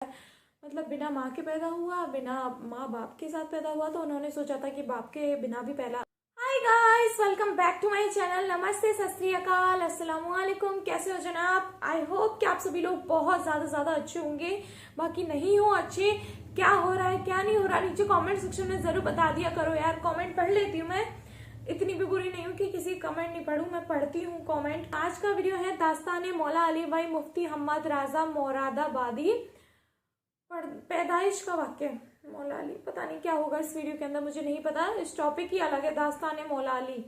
मतलब बिना माँ के पैदा हुआ, बिना माँ बाप के साथ पैदा हुआ, तो उन्होंने सोचा था कि बाप के बिना भी पहला। Hi guys, welcome back to my channel. नमस्ते, सत श्री अकाल, अस्सलाम वालेकुम। कैसे हो जनाब? आई होप कि आप सभी लोग बहुत ज़्यादा अच्छे होंगे। बाकी नहीं हो अच्छे, क्या हो रहा है क्या नहीं हो रहा, नीचे कमेंट सेक्शन में ज़रूर बता दिया करो यार। कमेंट पढ़ लेती हूँ मैं, इतनी भी बुरी नहीं हूँ कि किसी कमेंट नहीं पढ़ूँ, मैं पढ़ती हूँ कमेंट। आज का वीडियो है दास्तान मौला अली भाई मुफ्ती हम्मद राजा मोरादाबादी, पैदाइश का वाक्य। मौला अली, पता नहीं क्या होगा इस वीडियो के अंदर, मुझे नहीं पता। इस टॉपिक ही अलग है, दास्तान मौला अली।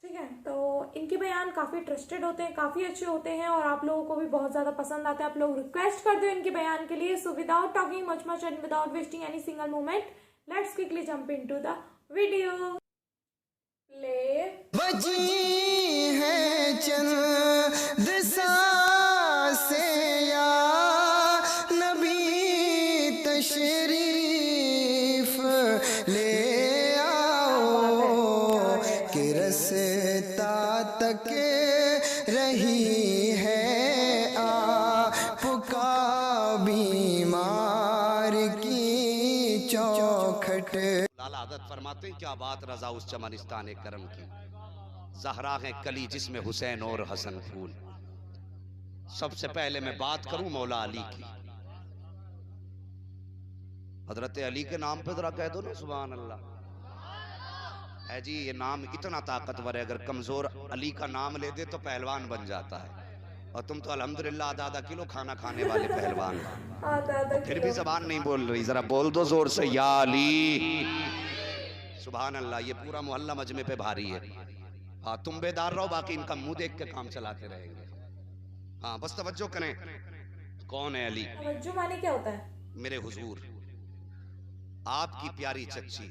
ठीक है, तो इनके बयान काफ़ी ट्रस्टेड होते हैं, काफ़ी अच्छे होते हैं और आप लोगों को भी बहुत ज़्यादा पसंद आते हैं। आप लोग रिक्वेस्ट करते हो इनके बयान के लिए। So without talking much and without wasting any single moment, let's quickly jump into the video. ले बजी है चंद सांसें या नबी तशरीफ ले आओ कि रस्ता तक रही है आपका बीमार की चौखट। लाला आदत फरमाते हैं, क्या बात रजा उस चमनिस्तान करम की, जहरा है कली जिसमें हुसैन और हसन फूल। सबसे पहले मैं बात करूं मौला अली की। हजरत अली के नाम पे जरा कह दो ना सुभान अल्लाह। है जी, ये नाम इतना ताकतवर है, अगर कमजोर अली का नाम ले दे तो पहलवान बन जाता है। और तुम तो अल्हम्दुलिल्लाह आधा किलो खाना खाने वाले पहलवान हो, फिर भी जबान नहीं बोल रही। जरा बोल दो जोर से, या अली। सुभान अल्लाह, ये पूरा मोहल्ला मजमे पे भारी है। हाँ, तुम बेदार रहो, बाकी इनका मुंह देख के काम चलाते रहेंगे। हाँ, बस तवज्जो करें। कौन है अली? तवज्जो माने क्या होता है? मेरे हुजूर आपकी प्यारी चच्ची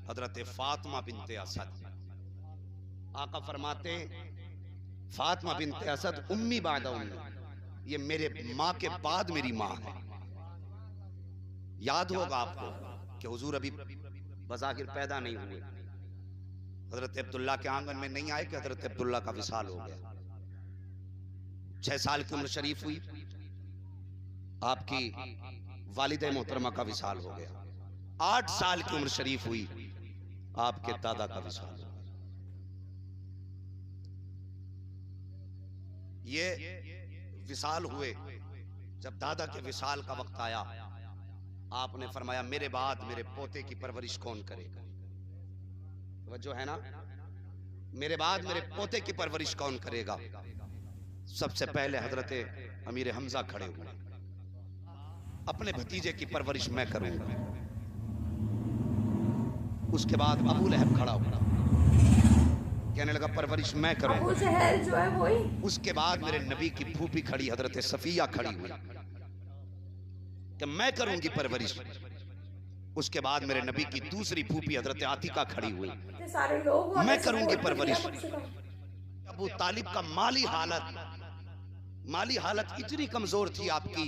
हजरत फातिमा बिनते असद। आका फरमाते, फातिमा बिनते असद उम्मी बाद उम्मी, ये मेरे माँ के बाद मेरी माँ है। याद होगा आपको कि हुजूर अभी बज़ाहिर पैदा नहीं हुए, हजरत अब्दुल्ला के आंगन में नहीं आए कि हजरत अब्दुल्ला का विसाल हो गया। 6 साल की उम्र शरीफ हुई, आपकी वालिदा मोहतरमा का विसाल हो गया। 8 साल की उम्र शरीफ हुई, आपके दादा का विसाल हो गया। ये विसाल हुए, जब दादा के विसाल का वक्त आया, आपने फरमाया मेरे बाद मेरे पोते की परवरिश कौन करेगा? वजो है ना, मेरे बाद मेरे पोते की परवरिश कौन करेगा? सबसे पहले हजरत अमीर हमजा खड़े हुए, अपने भतीजे की परवरिश मैं करूंगा। उसके बाद अबू लहब खड़ा हुआ, कहने लगा परवरिश मैं करूंगा। अबू जहल जो है वही। उसके बाद मेरे नबी की फूफी खड़ी हजरत सफिया खड़ी हुई कि मैं करूंगी परवरिश। उसके बाद मेरे नबी की दूसरी फूफी हजरत आतिका खड़ी हुई, सारे लोग मैं करूंगी परवरिश। अबू तालिब का माली हालत इतनी कमजोर थी आपकी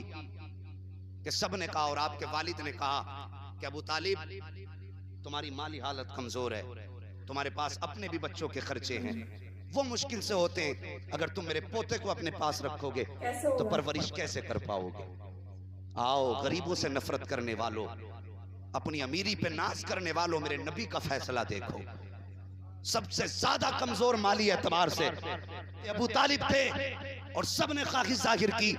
कि सबने कहा, और आपके वालिद ने कहा कि अबू तालिब तुम्हारी माली हालत कमजोर है, तुम्हारे पास अपने भी बच्चों के खर्चे हैं, वो मुश्किल से होते हैं, अगर तुम मेरे पोते को अपने पास रखोगे तो परवरिश कैसे कर पाओगे? आओ गरीबों से नफरत करने वालों, अपनी अमीरी पे नाज करने वालों, मेरे नबी का फैसला देखो। सबसे ज्यादा कमजोर माली एतबार से अबू तालिब थे, और सबने ख्वाहिश जाहिर की,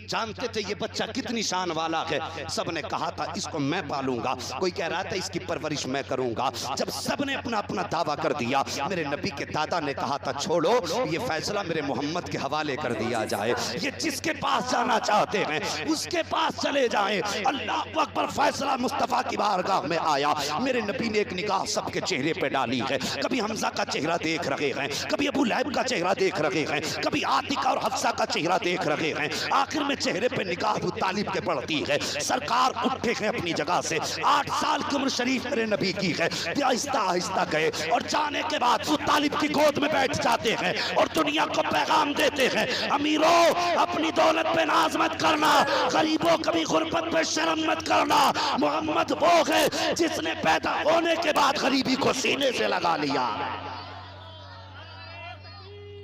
जानते थे ये बच्चा कितनी शान वाला है। सबने कहा था इसको मैं पालूंगा, कोई कह रहा था इसकी परवरिश मैं करूंगा। जब सबने अपना अपना दावा कर दिया, मेरे नबी के दादा ने कहा था छोड़ो, ये फैसला मेरे मोहम्मद के हवाले कर दिया जाए, ये जिसके पास जाना चाहते हैं उसके पास चले जाएं। अल्लाह अकबर, फैसला मुस्तफा की बारगाह में आया। मेरे नबी ने एक निगाह सबके चेहरे पे डाली है, कभी हमजा का चेहरा देख रहे हैं, कभी अबू लहब का चेहरा देख रहे हैं, कभी आतिका और हफ्सा का चेहरा देख रहे हैं। आखिर में चेहरे पे निगाह अबू तालिब के पड़ती है। सरकार उठे हैं अपनी जगह से, 8 साल की उम्र शरीफ मेरे नबी की है। आहिस्ता आहिस्ता गए और जाने के बाद अबू तालिब की गोद में बैठ जाते हैं और दुनिया को पैगाम देते हैं, अमीरों अपनी दौलत पे नाज मत करना, गरीबों कभी गुर्बत पे शर्म मत करना। मोहम्मद वो है जिसने पैदा होने के बाद गरीबी को सीने से लगा लिया।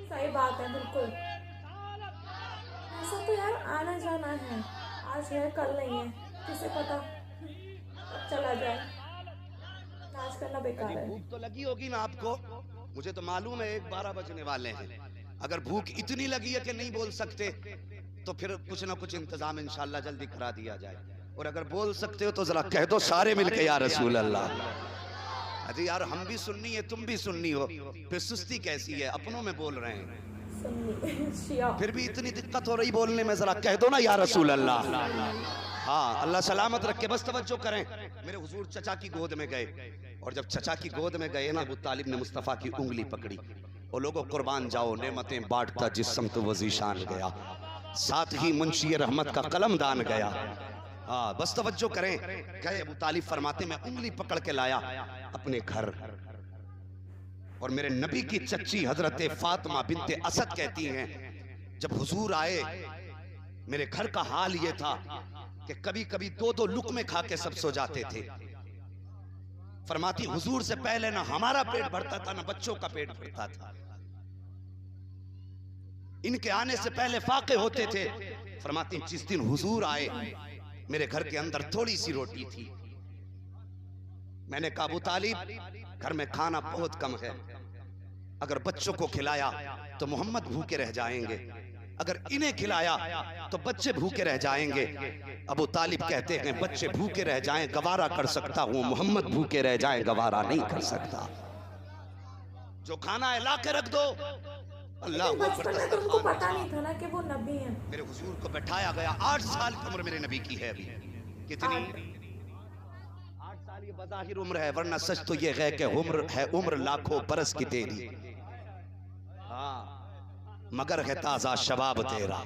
सही बात है, बिल्कुल। ऐसा तो यार आना जाना है, आज है कल नहीं है, किसे पता कब चला जाए। आज करना बेकार है। भूख तो लगी होगी ना आपको, मुझे तो मालूम है 1-12 बजने वाले हैं। अगर भूख इतनी लगी है कि नहीं बोल सकते तो फिर कुछ ना कुछ इंतजाम इंशाल्लाह जल्दी करा दिया जाए। और अगर बोल सकते हो तो जरा कह दो सारे मिलके या रसूल अल्लाह। अजी यार हम भी सुन्नी है तुम भी सुन्नी हो, फिर सुस्ती कैसी है, अपनों में बोल रहे हैं फिर भी इतनी दिक्कत हो रही बोलने में, जरा कह दो ना या रसूल अल्लाह। हाँ अल्लाह सलामत रखे। बस तवज्जो करें, मेरे हुजूर चचा की गोद में गए और जब चचा की गोद में गए ना अबू तालिब ने मुस्तफ़ा की उंगली पकड़ी और लोगों कुर्बान जाओ नेमतें बांटता जिस्म तो वजीशान गया, साथ ही मुंशी रहमत का कलम दान गया। हाँ बस तवज्जो करें, गए अबू तालिब फरमाते मैं उंगली पकड़ के लाया अपने घर और मेरे नबी की चच्ची हजरत फातिमा बिनते असद कहती हैं जब हुजूर आए मेरे घर का हाल ये था कि कभी कभी 2-2 लुक़मे खा के सब सो जाते थे। फरमाती हुजूर से पहले ना हमारा पेट भरता था ना बच्चों का पेट भरता था, इनके आने से पहले फाके होते थे। फरमाती जिस दिन हुजूर आए मेरे घर के अंदर थोड़ी सी रोटी थी, मैंने कहा अबू तालिब घर में खाना बहुत कम है, अगर बच्चों को खिलाया तो मोहम्मद भूखे रह जाएंगे, अगर इन्हें खिलाया तो बच्चे भूखे रह जाएंगे। अबू तालिब कहते हैं बच्चे भूखे रह जाएं गवारा कर सकता हूं, मोहम्मद भूखे रह जाएं गवारा नहीं कर सकता। जो खाना है ला के रख दो। अल्लाह बचपन में तुमको पता नहीं था ना कि वो नबी हैं। मेरे हुजूर को बैठाया गया, 8 साल की उम्र मेरे नबी की है अभी। कितनी? 8 साल ये बज़ाहिर उम्र है, वरना सच तो ये है कि उम्र है उम्र लाखों बरस की तेरी, हाँ मगर है ताजा शबाब तेरा।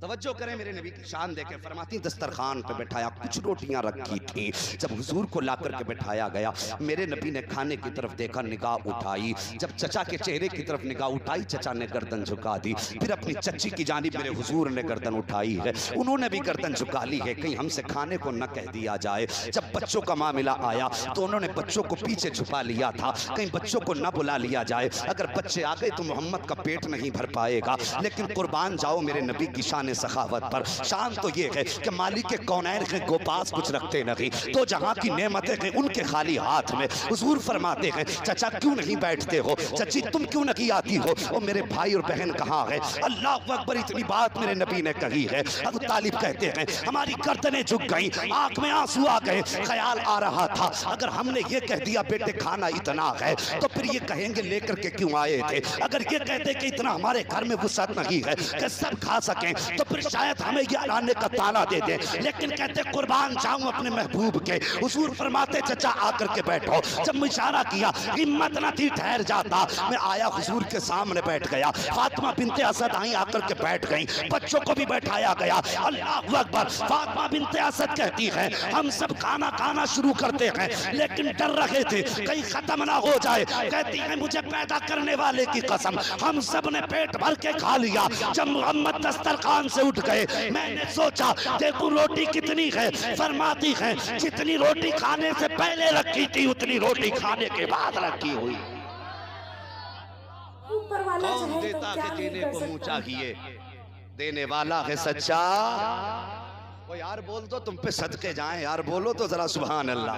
तवज्जो करें मेरे नबी की शान देखें। फरमाती दस्तरखान पे बैठाया, कुछ रोटियां रखी थी, जब हुजूर को ला करके बैठाया गया मेरे नबी ने खाने की तरफ देखा, निगाह उठाई, जब चचा के चेहरे की तरफ निगाह उठाई चचा ने गर्दन झुका दी, फिर अपनी चच्ची की जानिब मेरे हुजूर ने गर्दन उठाई है, उन्होंने भी गर्दन झुका ली है कहीं हमसे खाने को न कह दिया जाए। जब बच्चों का मामला आया तो उन्होंने बच्चों को पीछे छुपा लिया था कहीं बच्चों को न बुला लिया जाए, अगर बच्चे आ गए तो मोहम्मद का पेट नहीं भर पाएगा। लेकिन कुर्बान जाओ मेरे नबी की शान सखावत पर। शान तो ये है कि मालिक के कौनैन के गोपास कुछ रखते नहीं, तो जहां की नेमतें हैं उनके खाली हाथ में। हुजूर फरमाते हैं चचा क्यों नहीं बैठते हो, चची तुम क्यों नहीं आती हो, और मेरे भाई और बहन कहाँ है। अल्लाह अकबर, इतनी बात मेरे नबी ने कही है। अबू तालिब कहते हैं हमारी गर्दनें झुक गई, आंख में आंसू आ गए, ख्याल आ रहा था अगर हमने ये कह दिया बेटे खाना इतना है तो फिर ये कहेंगे लेकर के क्यों आए थे, अगर ये कहते कि इतना हमारे घर में वुसअत नहीं है कि सब खा सकें तो फिर शायद हमें ये आने का ताना दे दे। लेकिन कहते कुर्बान जाऊं अपने महबूब के। हुजूर फरमाते चचा आकर के बैठो। जब इशारा किया हिम्मत न थी ठहर जाता, मैं आया हुजूर के सामने बैठ गया। फातिमा बिनते असद आई आकर के बैठ गई, बच्चों को भी बैठाया गया। अल्लाह अकबर। फातिमा बिनते असद कहती है हम सब खाना खाना शुरू करते हैं लेकिन डर रहे थे कहीं खत्म ना हो जाए। कहती है मुझे पैदा करने वाले की कसम हम सब ने पेट भर के खा लिया। जब मोहम्मद दस्तरखान से उठ गए मैंने सोचा देखो रोटी कितनी है, फरमाती है जितनी रोटी खाने से पहले रखी थी उतनी रोटी खाने के बाद रखी हुई। ऊपर वाला कौन चाहे तो देता क्या कि नहीं देने कर को मुँह सकता। चाहिए, देने वाला है सच्चा। ओ यार बोल दो तुम पे सदके जाएं यार, बोलो तो जरा सुभान अल्लाह।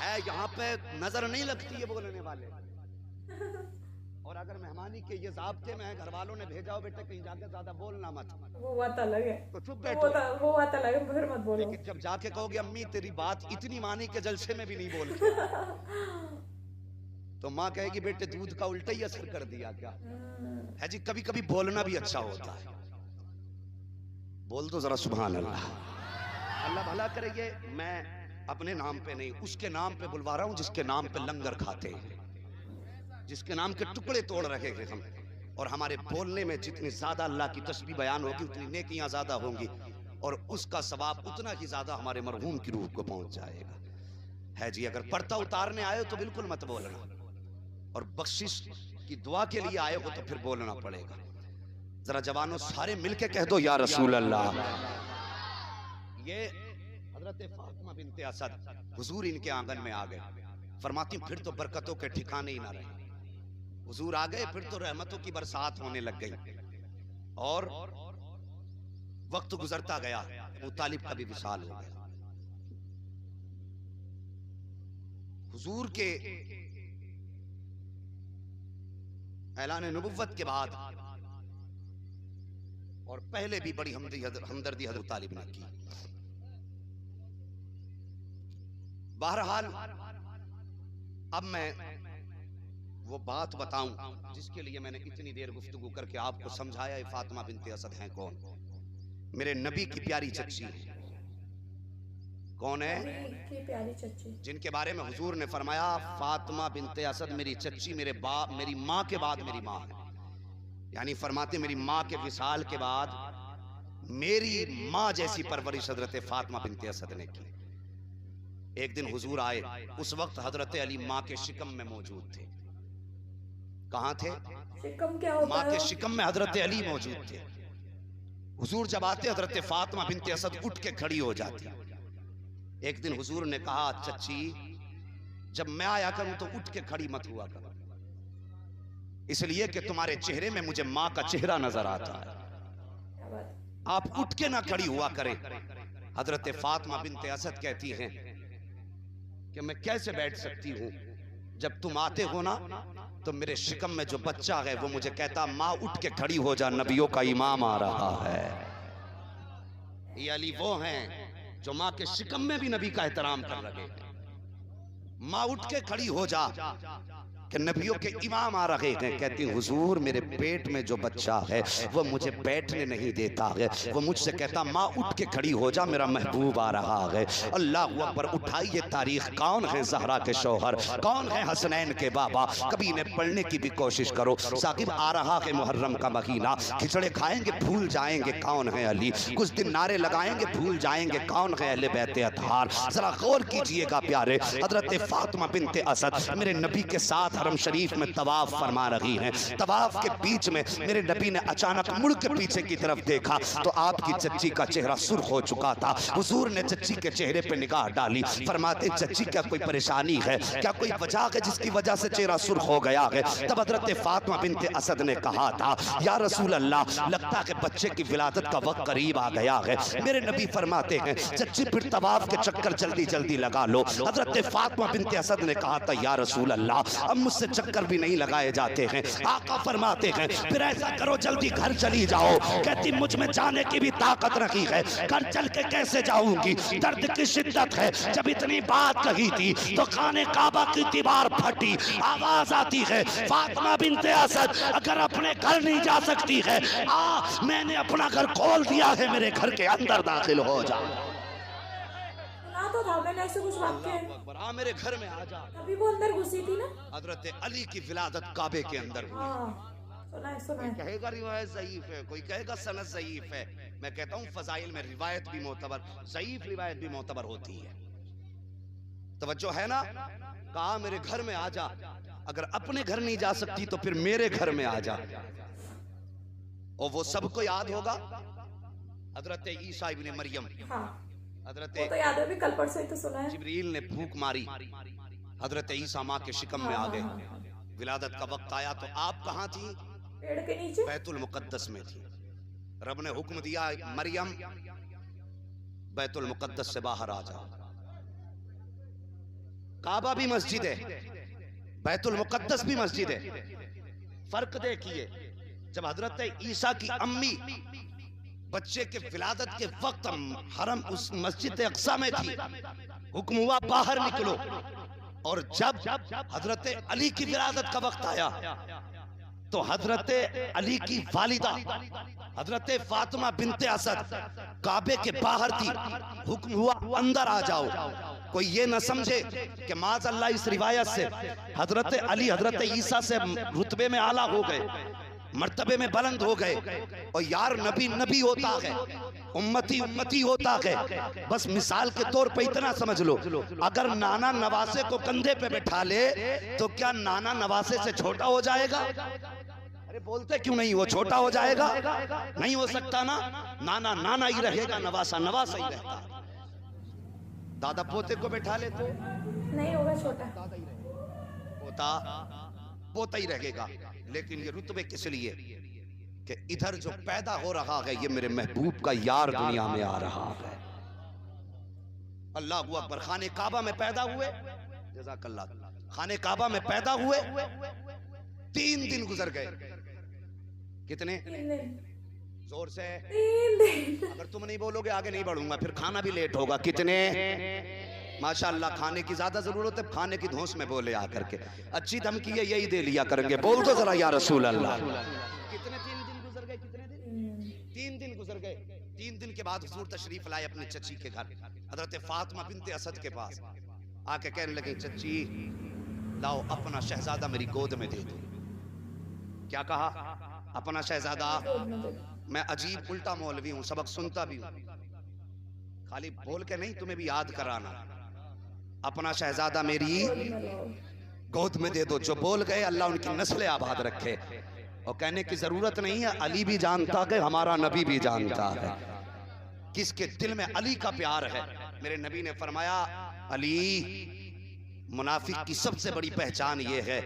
है यहाँ पे नजर नहीं लगती है बोलने वाले। और अगर मेहमानी के ये ज़ाब्ते में है, घर वालों ने भेजा हो बेटे कहीं जाके ज्यादा बोलना मत, वो बात अलग है, तो चुप बैठो। वो बात अलग है, फिर मत बोलो। लेकिन जब जाके कहोगे अम्मी तेरी बात इतनी मानी के जलसे में भी नहीं बोलती तो माँ कहेगी बेटे दूध का उल्टा ही असर कर दिया क्या है जी। कभी कभी बोलना भी अच्छा होता है, बोल दो जरा सुभान अल्लाह। अल्लाह भला करेंगे। मैं अपने नाम पे नहीं उसके नाम पे बुलवा रहा हूँ जिसके नाम पे लंगर खाते हैं, जिसके नाम के टुकड़े तोड़ रहे हैं हम। और हमारे बोलने में जितनी ज्यादा अल्लाह की तस्बीह बयान होगी उतनी नेकियां ज्यादा होंगी और उसका सवाब उतना ही ज्यादा हमारे मरहूम की रूह को पहुंच जाएगा। है जी, अगर पर्दा उतारने आए हो तो बिल्कुल मत बोलना, और बख्शिश की दुआ के लिए आए हो तो फिर बोलना पड़ेगा। जरा जवानों सारे मिलके कह दो या रसूल अल्लाह। ये हजरत फातिमा बिनते असद हुजूर इनके आंगन में आ गए। फरमाती फिर तो बरकतों के ठिकाने ही ना रहे। हुजूर आ गए फिर तो रहमतों की बरसात होने लग गई। और वक्त गुजरता गया, अबू तालिब का भी विसाल हो गया। हुजूर के ऐलान नबुव्वत के बाद और पहले भी बड़ी हमदर्दी हज़रत तालिब ने की। बहरहाल अब मैं वो बात बताऊं जिसके लिए मैंने इतनी देर गुफ्तगू करके आपको समझाया फातिमा बिनते असद हैं कौन। मेरे नबी की प्यारी चच्ची कौन है? की प्यारी चच्ची, जिनके बारे में हुजूर ने फरमाया फातिमा बिनते असद मेरी चच्ची, मेरे बाप, मेरी माँ के बाद मेरी माँ है। यानी फरमाते मेरी माँ के विसाल के बाद मेरी माँ जैसी परवरिश हजरत फातिमा बिनते असद ने की। एक दिन हुजूर आए, उस वक्त हजरत अली माँ के शिकम में मौजूद थे। कहाँ थे? शिकम क्या होता माँ है? के शिकम में हजरत अली मौजूद थे। हुजूर जब आते हजरत फातिमा बिनते असद उठ के खड़ी हो जाती। एक दिन हुजूर ने कहा चच्ची जब मैं आया करूं तो उठ के खड़ी मत हुआ करो, इसलिए कि तुम्हारे चेहरे में मुझे माँ का चेहरा नजर आता है, आप उठ के ना खड़ी हुआ करें। हजरत फातिमा बिनते असद कहती हैं कि मैं कैसे बैठ सकती हूँ, जब तुम आते हो ना तो मेरे शिकम में जो बच्चा है वो मुझे कहता माँ उठ के खड़ी हो जा, नबियों का इमाम आ रहा है। ये अली वो हैं जो माँ के शिकम में भी नबी का एहतराम कर रहे हैं। माँ उठ के खड़ी हो जा कि नबियों के इमाम आ रहे हैं। कहती हुजूर मेरे पेट में जो बच्चा है वो मुझे बैठने नहीं देता है, वो मुझसे कहता माँ उठ के खड़ी हो जा, मेरा महबूब आ रहा है। अल्लाह अकबर। उठाइए तारीख, कौन है ज़हरा के शौहर, कौन है हसनैन के बाबा, कभी इन्हें पढ़ने की भी कोशिश करो। साकिब आ रहा है मुहर्रम का महीना, खिचड़े खाएंगे भूल जाएंगे कौन है अली, कुछ दिन नारे लगाएंगे भूल जाएंगे कौन है अहले बैत अतहार। जरा गौर कीजिएगा प्यारे, हजरत फातिमा बिनते असद मेरे नबी के साथ हरम शरीफ में तवाफ फरमा रही हैं। तवाफ के बीच में मेरे नबी ने अचानक मुड़ के पीछे की तरफ देखा तो आपकी चच्ची का चेहरा सुर्ख हो चुका था। हुजूर ने चच्ची के चेहरे पे निगाह डाली, फरमाते चच्ची क्या कोई परेशानी है, क्या कोई वजह है जिसकी वजह से चेहरा सुर्ख हो गया है? तब हजरत फातिमा बिनते असद ने कहा था या रसूल अल्लाह लगता है बच्चे की विलादत का वक्त करीब आ गया है। मेरे नबी फरमाते हैं चच्ची फिर तवाफ के चक्कर जल्दी जल्दी लगा लो। हजरत फातिमा बिनते असद ने कहा था या रसूल अल्लाह अब मुझसे चक्कर भी नहीं लगाए जाते हैं। आका फरमाते हैं फिर ऐसा करो जल्दी घर चली जाओ। कहती मुझ में जाने की भी ताकत रखी है, घर चल के कैसे जाऊंगी, दर्द की शिद्दत है। जब इतनी बात कही थी तो खाने काबा की दीवार फटी, आवाज आती है फातिमा बिनते असद अगर अपने घर नहीं जा सकती है मैंने अपना घर खोल दिया है, मेरे घर के अंदर दाखिल हो जा। तो था मैंने ऐसे कुछ वाक्य, मेरे घर में आ जा। अभी वो अंदर घुसी थी ना। हजरत अली की विलादत काबे के अंदर हुई। सुना है, सुना है। कोई कहेगा रिवायत ज़ईफ है, कोई कहेगा सनद ज़ईफ है। मैं कहता हूँ फजाइल में रिवायत भी मोतबर, ज़ईफ रिवायत भी मोतबर होती है। तवज्जो है ना? कहा मेरे घर में आ जा, अगर अपने घर नहीं जा सकती तो फिर मेरे घर में आ जा। और वो सबको याद होगा हजरत ईसा इब्ने मरियम, हजरत तो याद है, भी कल परसों ही तो सुना है। जिब्रील ने फूंक मारी, हजरत ईसा माँ के शिकम में आ गए। विलादत का वक्त आया तो आप कहाँ थी? पेड़ के नीचे बैतुल मुकद्दस में थी। रब ने हुक्म दिया मरियम बैतुल मुकद्दस से बाहर आ जाओ। काबा भी मस्जिद है, बैतुल मुकद्दस भी मस्जिद है। फर्क देखिए, जब हजरत ईसा की अम्मी बच्चे के विलादत के वक्त हरम उस मस्जिद अक्सा में थी, हुक्म हुआ बाहर निकलो। और जब हजरत अली की विलादत का वक्त आया तो हजरत अली की वालिदा हजरत फातिमा बिनते असद काबे के बाहर थी, हुक्म हुआ अंदर आ जाओ। कोई ये न समझे कि माज़ अल्लाह इस रिवायत से हजरत अली हजरत ईसा से रुतबे में आला हो गए, मर्तबे में बुलंद हो गए। और यार नबी नबी होता है, उम्मती उम्मती होता है। बस मिसाल के तौर पे इतना समझ लो, अगर नाना नवासे को कंधे पे बैठा ले तो क्या नाना नवासे से छोटा हो जाएगा? अरे बोलते क्यों नहीं, वो छोटा हो जाएगा? नहीं हो सकता ना। नाना नाना ही रहेगा, नवासा नवासा ही रहता। दादा पोते को बैठा ले तो नहीं होगा छोटा, पोता पोता ही रहेगा। लेकिन ये रुतबे किस लिए? कि इधर जो पैदा हो रहा है ये मेरे महबूब का यार दुनिया में आ रहा है। अल्लाह अकबर। खाने काबा में पैदा हुए, जज़ाकल्लाह, खाने काबा में पैदा हुए, 3 दिन गुजर गए। कितने? 3 दिन। जोर से 3 दिन। अगर तुम नहीं बोलोगे आगे नहीं बढ़ूंगा, फिर खाना भी लेट होगा। कितने? माशाअल्लाह, खाने की ज्यादा जरूरत है, खाने की धौंस में बोले आकर के। अच्छी धमकी है, यही दे लिया करेंगे। बोल दो जरा या रसूल अल्लाह। कितने 3 दिन गुजर गए? कितने दिन? 3 दिन गुजर गए। 3 दिन के बाद हुजूर तशरीफ लाए अपनी चची के घर, हजरत फातिमा बिनते असद के पास। आके कहने लगे, चची लाओ अपना शहजादा मेरी गोद में दे दो। क्या कहा? अपना शहजादा। मैं अजीब उल्टा मौलवी हूं, सबक सुनता भी हूं, खाली बोल के नहीं, तुम्हें भी याद कराना। अपना शहजादा मेरी गोद में दे दो। जो बोल गए अल्लाह उनकी नस्लें आबाद रखे। और कहने की जरूरत नहीं है, अली भी जानता है, हमारा नबी भी जानता है किसके दिल में अली का प्यार है। मेरे नबी ने फरमाया, अली, मुनाफिक की सबसे बड़ी पहचान ये है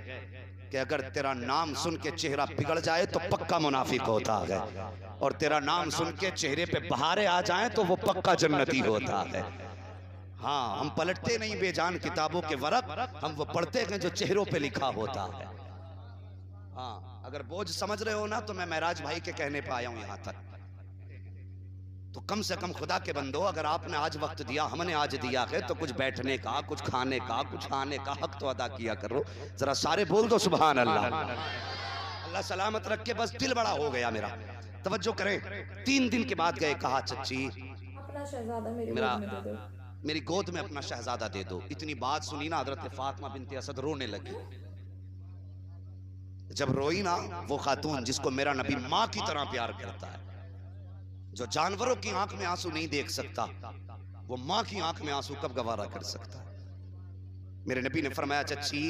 कि अगर तेरा नाम सुन के चेहरा बिगड़ जाए तो पक्का मुनाफिक होता है, और तेरा नाम सुन के चेहरे पे बहारें आ जाएं तो वो पक्का जन्नती होता है। हाँ, हम पलटते नहीं बेजान किताबों के वरक, हम वो पढ़ते हैं जो चेहरों पे लिखा होता है। हाँ, अगर बोझ समझ रहे हो ना तो मैं महराज भाई के कहने पे आया हूं यहां तक। तो कम से कम खुदा के बंदो, अगर आपने आज वक्त दिया, हमने आज दिया है, तो कुछ बैठने का, कुछ खाने का, कुछ आने का हक तो अदा किया करो। जरा सारे बोल दो सुभान अल्लाह। अल्लाह सलामत रखे। बस दिल बड़ा हो गया मेरा। तवज्जो करें। 3 दिन के बाद गए, कहा चच्ची अपना शहजादा मेरी गोद में अपना शहजादा दे दो। इतनी बात सुनी ना हजरत फातिमा बिनते असद रोने लगी। जब रोई ना वो खातून जिसको मेरा नबी माँ की तरह प्यार करता है, जो जानवरों की आंख में आंसू नहीं देख सकता, वो माँ की आंख में आंसू कब गवारा कर सकता है। मेरे नबी ने फरमाया, चच्ची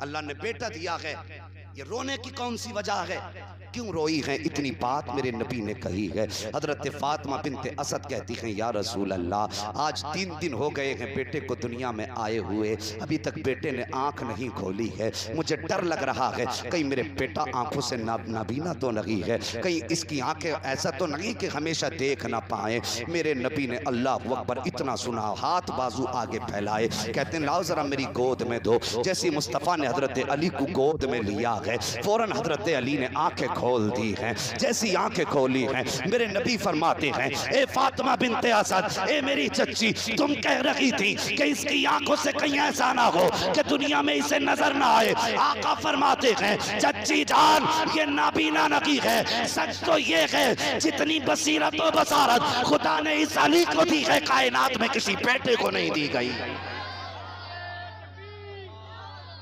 अल्लाह ने बेटा दिया है, ये रोने की कौन सी वजह है, क्यों रोई है? इतनी बात मेरे नबी ने कही है। हजरत फातिमा बिनते असद कहती हैं, या रसूल अल्लाह, आज 3 दिन हो गए हैं बेटे को दुनिया में आए हुए, अभी तक बेटे ने आंख नहीं खोली है। मुझे डर लग रहा है कहीं मेरे बेटा आंखों से नाबीना तो नहीं है, कहीं इसकी आंखें ऐसा तो नहीं कि हमेशा देख ना पाए। मेरे नबी ने अल्लाह अकबर इतना सुना, हाथ बाजू आगे फैलाए, कहते हैं, लाओ जरा मेरी गोद में दो। जैसे मुस्तफ़ा ने हजरत अली को गोद में लिया है, फौरन हजरत अली ने आंखें खोल दी हैं। जैसी आंखें खोली हैं, मेरे नबी फरमाते हैं, ए फातिमा बिनते असद, ए मेरी चच्ची, तुम कह रही थी कि इसकी आंखों से कहीं ऐसा ना हो कि दुनिया में इसे नजर ना आए। आका फरमाते हैं, चच्ची जान, ये नाबीना नहीं है, सच तो ये है जितनी बसीरत और बसारत खुदा ने इस अली को दी है, कायनात में किसी बेटे को नहीं दी गई।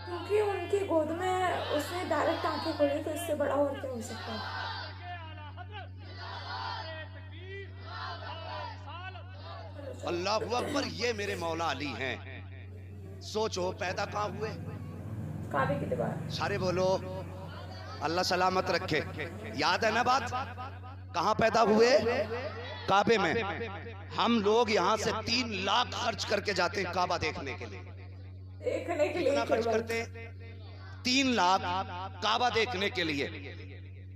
क्योंकि उनकी गोद में उसने डायरेक्ट आंखें खोली, तो इससे बड़ा और क्या हो सकता है। अल्लाह अकबर। ये मेरे मौला अली हैं। सोचो पैदा कहाँ हुए? काबे की दीवार। सारे बोलो अल्लाह सलामत रखे। याद है ना बात? कहाँ पैदा हुए? काबे में। हम लोग यहाँ से 3 लाख खर्च करके जाते हैं काबा देखने के लिए। देखने के लिए कितना खर्च करते? 3 लाख काबा देखने के लिए।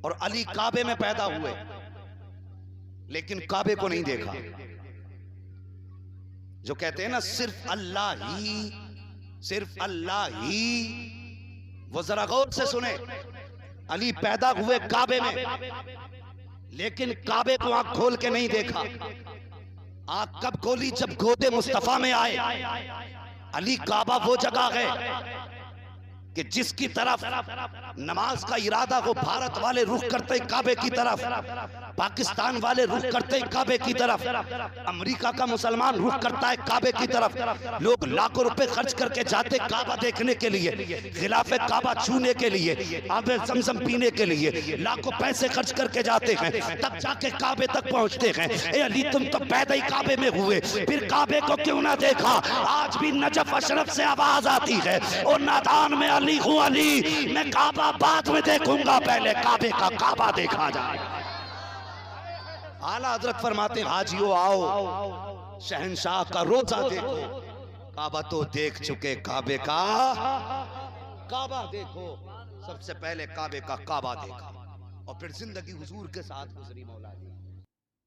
और अली काबे में पैदा हुए, लेकिन काबे को नहीं देखा। जो कहते हैं ना सिर्फ अल्लाह ही, सिर्फ अल्लाह ही, वो जरा गौर से सुने। अली पैदा हुए काबे में, लेकिन काबे को आंख खोल के नहीं देखा। आंख कब खोली? जब गोदे मुस्तफा में आए। अली काबा वो जगह है कि जिसकी तरफ नमाज का इरादा हो, भारत वाले रुख करते काबे की तरफ, पाकिस्तान वाले रुख करते काबे की तरफ, अमेरिका का मुसलमान रुख करता है काबे की तरफ। लोग लाखों रुपए खर्च करके जाते काबा देखने के लिए, खिलाफे काबा छूने के लिए, आबे ज़मज़म पीने के लिए लाखों पैसे खर्च करके जाते हैं, तब जाके काबे तक पहुंचते हैं। ए अली, तुम तो पैदा ही काबे में हुए, फिर काबे को क्यों ना देखा? आज भी नजफ अशरफ से आवाज आती है, और नादान में अली हूँ अली, मैं काबा बाद में देखूंगा, पहले काबे का काबा देखा जाए। आला हजरत फरमाते हैं, हाजियो आओ शहंशाह का रोजा देखो। काबा तो देख चुके, काबे का काबा देखो। सबसे पहले काबे का काबा देखा। और फिर जिंदगी हुजूर के साथ गुजरी मौला अली।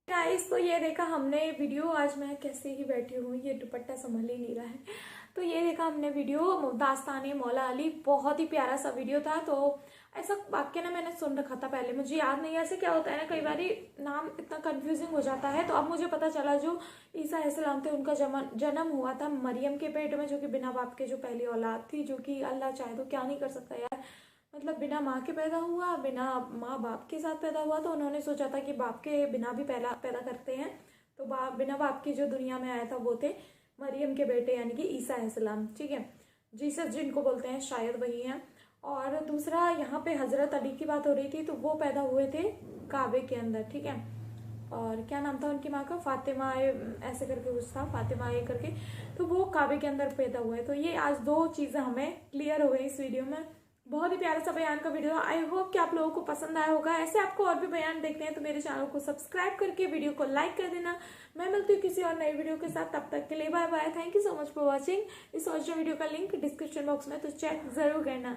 गाइस, तो ये देखा हमने वीडियो, आज मैं कैसे ही बैठी हूँ, ये दुपट्टा संभल ही नहीं रहा है। तो ये देखा हमने वीडियो दास्ताने मौला अली, बहुत ही प्यारा सा वीडियो था। तो ऐसा वाक्य ना मैंने सुन रखा था पहले, मुझे याद नहीं है। ऐसे क्या होता है ना, कई बार नाम इतना कंफ्यूजिंग हो जाता है। तो अब मुझे पता चला जो ईसा अलैहिस्सलाम थे उनका जन्म हुआ था मरियम के पेट में, जो कि बिना बाप के जो पहली औलाद थी, जो कि अल्लाह चाहे तो क्या नहीं कर सकता यार। मतलब बिना माँ के पैदा हुआ, बिना माँ बाप के साथ पैदा हुआ। तो उन्होंने सोचा था कि बाप के बिना भी पैदा करते हैं। तो बिना बाप की जो दुनिया में आया था वो थे मरियम के बेटे, यानी कि ईसा अलैहिस्सलाम। ठीक है, जीसस जिनको बोलते हैं, शायद वही हैं। और दूसरा, यहाँ पे हजरत अली की बात हो रही थी, तो वो पैदा हुए थे काबे के अंदर। ठीक है, और क्या नाम था उनकी माँ का, फातिमा ऐसे करके कुछ था, फातिमा करके। तो वो काबे के अंदर पैदा हुए। तो ये आज दो चीज़ें हमें क्लियर हो गई इस वीडियो में। बहुत ही प्यारा सा बयान का वीडियो। आई होप कि आप लोगों को पसंद आया होगा। ऐसे आपको और भी बयान देखने हैं तो मेरे चैनल को सब्सक्राइब करके वीडियो को लाइक कर देना। मैं मिलती हूँ किसी और नई वीडियो के साथ, तब तक के लिए bye bye. Thank you so much for watching. इस वीडियो का लिंक डिस्क्रिप्शन बॉक्स में, तो चेक जरूर करना।